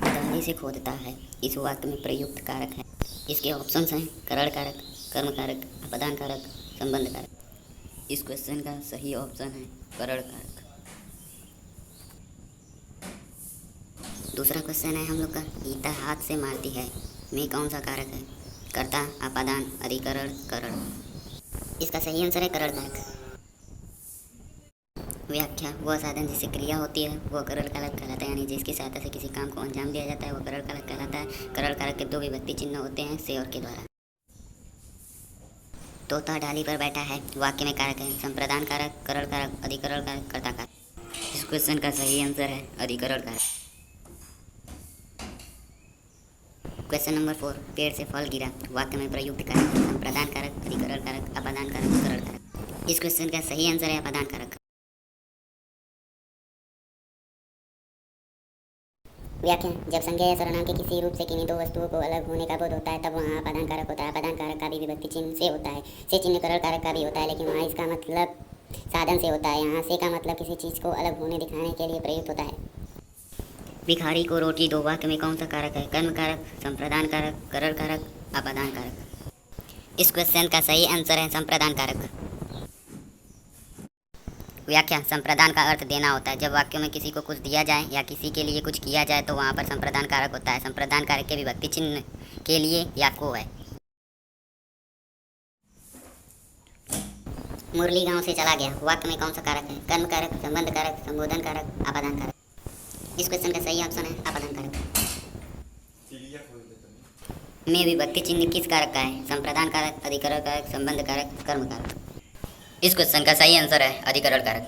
गहराई से खोदता है इस वाक्य में प्रयुक्त कारक है। इसके ऑप्शंस हैं करण कारक, कर्म कारक, अपदान कारक, संबंध कारक। इस क्वेश्चन का सही ऑप्शन है करण कारक। दूसरा क्वेश्चन है हम लोग का, गीता हाथ से मारती है में कौन सा कारक है? कर्ता, अपादान, अधिकरण, करण। इसका सही आंसर है करण कारक। व्याख्या, वह साधन जिससे क्रिया होती है वह करण कारक कहलाता है, यानी जिसकी सहायता से किसी काम को अंजाम दिया जाता है वह करण कारक कहलाता है। करण कारक के दो विभक्ति चिन्ह होते हैं, से और के द्वारा। तोता डाली पर बैठा है वाक्य में कारक है संप्रदान कारक, करण कारक, अधिकरण कारक, कर्ता कारक। इस क्वेश्चन का सही आंसर है अधिकरण कारक। क्वेश्चन नंबर 4, पेड़ से फल गिरा वाक्य में प्रयुक्त कारक है संप्रदान कारक, अधिकरण कारक, अपादान कारक, करण कारक। इस क्वेश्चन का सही आंसर है अपादान कारक। व्याख्या, जब संज्ञा या सर्वनाम के किसी रूप से किन्हीं दो वस्तुओं को अलग होने का बोध होता है तब वहाँ अपादान कारक होता है। अपादान कारक का भी विभक्ति चिन्ह से होता है, से चिन्ह करण कारक का भी होता है, लेकिन वहाँ इसका मतलब साधन से होता है। यहाँ से का मतलब किसी चीज़ को अलग होने दिखाने के लिए प्रयुक्त होता है। भिखारी को रोटी दो वाक्य में कौन सा कारक है? कर्म कारक, संप्रदान कारक, करण कारक, अपादान कारक। इस क्वेश्चन का सही आंसर है संप्रदान कारक। व्याख्या, संप्रदान का अर्थ देना होता है। जब वाक्यों में किसी को कुछ दिया जाए या किसी के लिए कुछ किया जाए तो वहाँ पर संप्रदान कारक होता है। संप्रदान कारक के विभक्ति चिन्ह के लिए या को है। मुरली गांव से चला गया वाक्य में कौन सा कारक है? कर्म कारक, संबंध कारक, संबोधन कारक, अपादान कारक। इस क्वेश्चन का सही ऑप्शन है अपादान कारक। में विभक्ति चिन्ह किस कारक का है? संप्रदान कारक, अधिकरण कारक, संबंध कारक, कर्म कारक। इस क्वेश्चन का सही आंसर है अधिकरण कारक।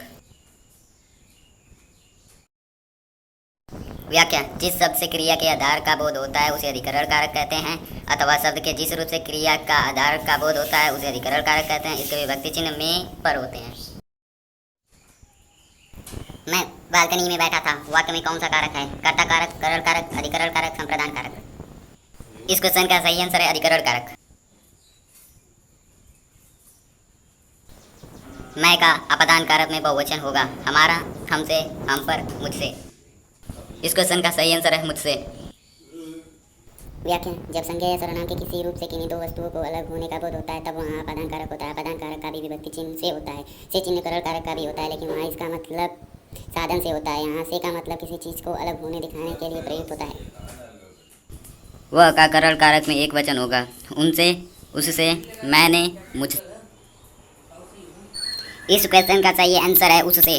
व्याख्या, जिस शब्द से क्रिया के आधार का बोध होता है उसे अधिकरण कारक कहते हैं, अथवा शब्द के जिस रूप से क्रिया का आधार का बोध होता है उसे अधिकरण कारक कहते हैं। इसके विभक्ति चिन्ह में पर होते हैं। मैं बालकनी में बैठा था वाक्य में कौन सा कारक है? कर्ता कारक, करण कारक, अधिकरण कारक, संप्रदान कारक। इस क्वेश्चन का सही आंसर है अधिकरण कारक। मैं का अपादान कारक में बहुवचन होगा हमारा, हमसे, हम पर, मुझसे। इस क्वेश्चन का सही आंसर है मुझसे। व्याख्या, जब संज्ञा या सर्वनाम के किसी रूप से किन्हीं दो वस्तुओं को अलग होने का बोध होता है तब वहाँ अपादान कारक होता है। अपादान कारक का भी विभक्ति चिन्ह से होता है, से चिन्ह करण कारक का भी होता है, लेकिन वहाँ इसका मतलब साधन से होता है। यहाँ से का मतलब किसी चीज़ को अलग होने दिखाने के लिए प्रयुक्त होता है। वह का करण कारक में एक वचन होगा उनसे, उससे, मैंने, मुझसे। इस क्वेश्चन का सही आंसर है उससे।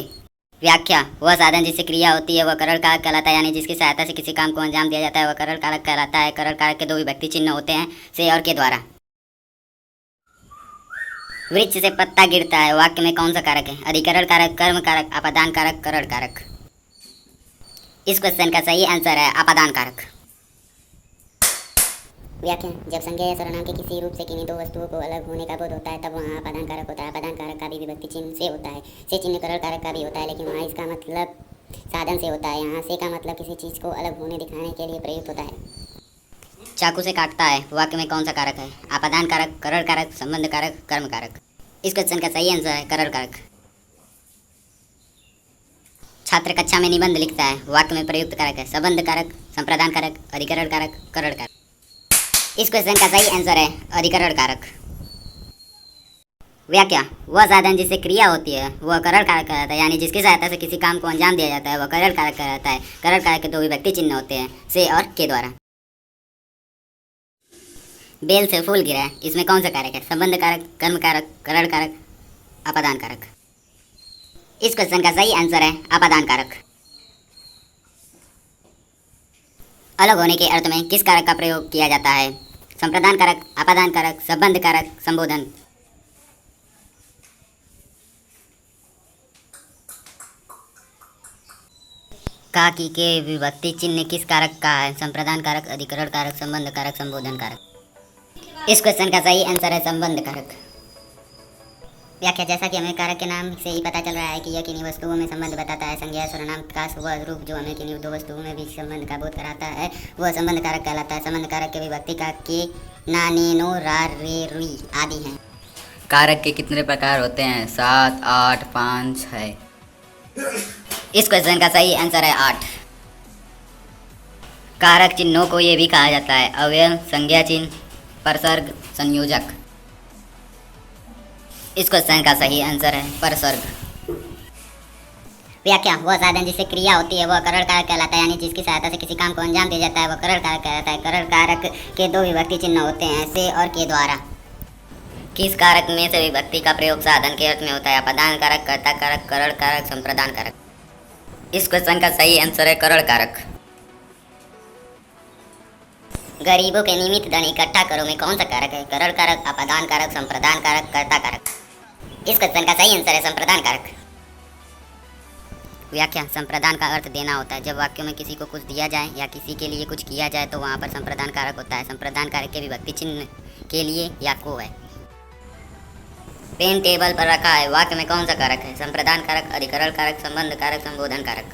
व्याख्या, वह साधन जिससे क्रिया होती है वह करण कारक कहलाता है, यानी जिसकी सहायता से किसी काम को अंजाम दिया जाता है वह करण कारक कहलाता है। करण कारक के दो विभक्ति चिन्ह होते हैं, से और के द्वारा। वृक्ष से पत्ता गिरता है वाक्य में कौन सा कारक है? अधिकरण कारक, कर्म कारक, अपादान कारक, करण कारक। इस क्वेश्चन का सही आंसर है अपादान कारक। व्याख्या, जब संज्ञा या सर्वनाम के किसी रूप से किन्हीं दो वस्तुओं को अलग होने का बोध होता है तब वहाँ अपादान कारक होता है। अपादान कारक का भी विभक्ति चिन्ह से होता है, से चिन्ह करण कारक का भी होता है, लेकिन वहाँ इसका मतलब साधन से होता है। यहाँ से का मतलब किसी चीज़ को अलग होने दिखाने के लिए प्रयुक्त होता है। चाकू से काटता है वाक्य में कौन सा कारक है? अपादान कारक, करण कारक, संबंध कारक, कर्म कारक। इस क्वेश्चन का सही आंसर है करण कारक। छात्र कक्षा में निबंध लिखता है वाक्य में प्रयुक्त कारक है संबंध कारक, संप्रदान कारक, अधिकरण कारक, करण कारक। इस क्वेश्चन का सही आंसर है अधिकरण कारक। व्याख्या, वह साधन जिससे क्रिया होती है वह करण कारक कहलाता है, यानी जिसकी सहायता से किसी काम को अंजाम दिया जाता है वह करण कारक कहलाता है। करण कारक के दो विभक्ति चिन्ह होते हैं, से और के द्वारा। बेल से फूल गिरा है इसमें कौन सा कारक है? संबंध कारक, कर्म कारक, करण कारक, अपादान कारक। इस क्वेश्चन का सही आंसर है अपादान कारक। अलग होने के अर्थ में किस कारक का प्रयोग किया जाता है? संप्रदान कारक, अपादान कारक, संबंध कारक, संबोधन। का की के विभक्ति चिन्ह किस कारक का है? संप्रदान कारक, अधिकरण कारक, संबंध कारक, संबोधन कारक। इस क्वेश्चन का सही आंसर है संबंध कारक। व्याख्या, जैसा कि हमें कारक के नाम से ही पता चल रहा है कि यह किन्हीं वस्तुओं में संबंध बताता है। संज्ञा सर्वनाम का वह रूप जो हमें किन्हीं दो वस्तुओं में भी संबंध का बोध कराता है वह संबंध कारक कहलाता है। संबंध कारक के विभक्ति का के, ना, ने, नो, रा, रे, रुई आदि हैं। कारक के कितने प्रकार होते हैं? 7, 8, 5, 6। इस क्वेश्चन का सही आंसर है 8। कारक चिन्हों को ये भी कहा जाता है अवयव, संज्ञा चिन्ह, परसर्ग, संयोजक। इस क्वेश्चन का सही आंसर है परसर्ग। व्याख्या: वह साधन जिससे क्रिया होती है वह करण कारक कहलाता है, यानी जिसकी सहायता से किसी काम को अंजाम दिया जाता है वह करण कारक कहलाता है। करण कारक के दो विभक्ति चिन्ह होते हैं, से और के द्वारा। किस कारक में से विभक्ति का प्रयोग साधन के अर्थ में होता है? अपादान कारक, कर्ता कारक, करण कारक, संप्रदान कारक। इस क्वेश्चन का सही आंसर है करण कारक। गरीबों के नियमित धन इकट्ठा करो में कौन सा कारक है? करण कारक, अपादान कारक, संप्रदान कारक, कर्ता कारक। इस क्वेश्चन का सही आंसर है संप्रदान कारक। व्याख्या: संप्रदान का अर्थ देना होता है। जब वाक्यों में किसी को कुछ दिया जाए या किसी के लिए कुछ किया जाए तो वहाँ पर संप्रदान कारक होता है। संप्रदान कारक के विभक्ति चिन्ह के लिए या को है। पेन टेबल पर रखा है, वाक्य में कौन सा कारक है? संप्रदान कारक, अधिकरण कारक, संबंध कारक, संबोधन कारक।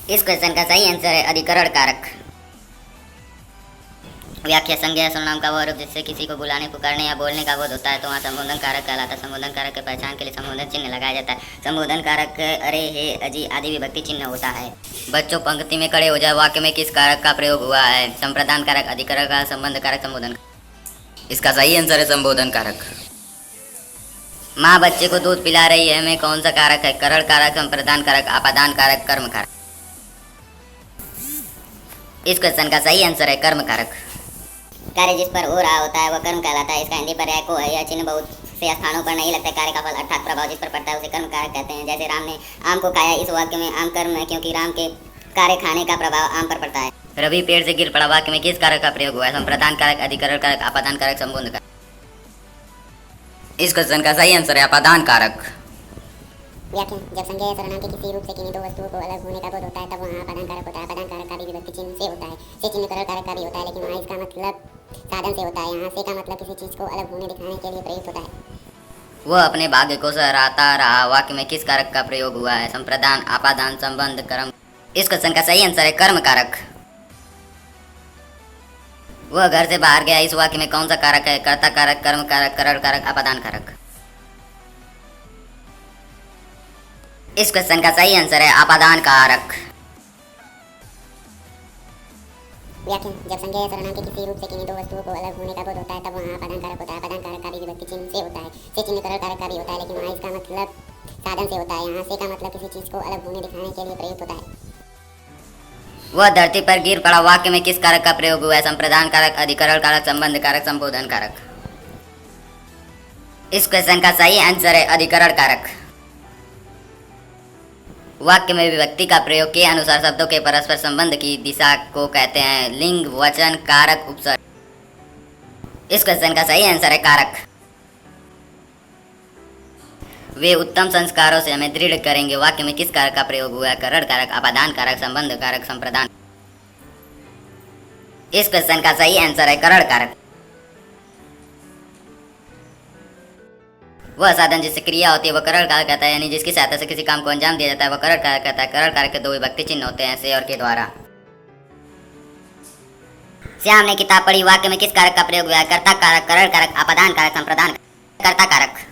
इस क्वेश्चन का सही आंसर है अधिकरण कारक। व्याख्या: संज्ञा सर्वनाम का वह रूप जिससे किसी को बुलाने, पुकारने या बोलने का बोध होता है तो वहाँ संबोधन कारक कहलाता है। संबोधन कारक के पहचान के लिए संबोधन चिन्ह लगाया जाता है। संबोधन कारक अरे, हे, अजी आदि विभक्ति चिन्ह होता है। बच्चों पंक्ति में खड़े हो जाए, वाक्य में किस कारक का प्रयोग हुआ है? संप्रदान कारक, अधिकरण कारक, संबंध कारक, संबोधन। इसका सही आंसर है संबोधन कारक। माँ बच्चे को दूध पिला रही है में कौन सा कारक है? करण कारक, संप्रदान कारक, अपादान कारक, कर्म कारक। इस क्वेश्चन का सही आंसर है कर्म कारक। कार्य जिस पर हो रहा होता है वह कर्म कहलाता है। इसका हिंदी पर्याय को है। यह चिन्ह बहुत से स्थानों पर नहीं लगता। कार्य का फल अर्थात प्रभाव जिस पर पड़ता है उसे कर्म कारक कहते हैं। जैसे राम ने आम को खाया, इस वाक्य में आम कर्म है क्योंकि राम के कार्य खाने का प्रभाव आम पर पड़ता है। रवि पेड़ से गिर पड़ा, वाक्य में किस कारक का प्रयोग हुआ है? संप्रदान कारक, अधिकरण कारक, अपादान कारक, संबोधन कारक। इस क्वेश्चन का सही आंसर है अपादान कारक। व्याख्या: जब संज्ञा या सर्वनाम के किसी रूप से किन्हीं दो वस्तुओं को अलग होने का बोध होता है तब वहाँ अपादान कारक होता है। अपादान कारक का भी विभक्ति चिन्ह से होता है। से चिन्ह करण कारक का भी होता है, लेकिन वहाँ इसका मतलब साधन से होता है। यहाँ से का मतलब किसी चीज को अलग होने दिखाने के लिए प्रयुक्त होता है। वह अपने भाग्य को सराहता रहा, वाक्य में किस कारक का प्रयोग हुआ है? संप्रदान, अपादान, संबंध, कर्म। इस क्वेश्चन का सही आंसर है कर्म कारक। वह घर से बाहर गया, इस वाक्य में कौन सा कारक है? कर्ता कारक, कर्म कारक, करण कारक, अपादान कारक। इस क्वेश्चन का सही आंसर है अपादान कारक। व्याख्या: जब संज्ञा या सर्वनाम के किसी रूप से किन्हीं दो वस्तुओं को अलग होने का बोध होता है तब वहाँ अपादान कारक होता है। अपादान कारक का भी विभक्ति चिन्ह से होता है। से चिन्ह करण कारक का भी होता है, लेकिन वहाँ इसका मतलब साधन से होता है। यहाँ से का मतलब किसी चीज को अलग होने दिखाने के लिए प्रयुक्त होता है। वह धरती पर गिर पड़ा, वाक्य में किस कारक का प्रयोग हुआ है? संप्रदान कारक, अधिकरण कारक, संबंध कारक, संबोधन कारक। इस क्वेश्चन का सही आंसर है अधिकरण कारक। वाक्य में विभक्ति का प्रयोग के अनुसार शब्दों के परस्पर संबंध की दिशा को कहते हैं लिंग, वचन, कारक, उपसर्ग। इस क्वेश्चन का सही आंसर है कारक। वे उत्तम संस्कारों से हमें दृढ़ करेंगे, वाक्य में किस कारक का प्रयोग हुआ है? करण कारक, अपादान कारक, संबंध कारक, संप्रदान। इस क्वेश्चन का सही आंसर है करण कारक। वह साधन जिससे क्रिया होती है वह करण कारक कहता है, यानी जिसकी सहायता से किसी काम को अंजाम दिया जाता है वह करण कारक कहता है। करण कारक के दो विभक्ति चिन्ह होते हैं, से और के द्वारा। श्याम ने किताब पढ़ी, वाक्य में किस कारक का प्रयोग हुआ है? कर्ता कारक, करण कारक, अपादान कारक, संप्रदान, कर्ता कारक।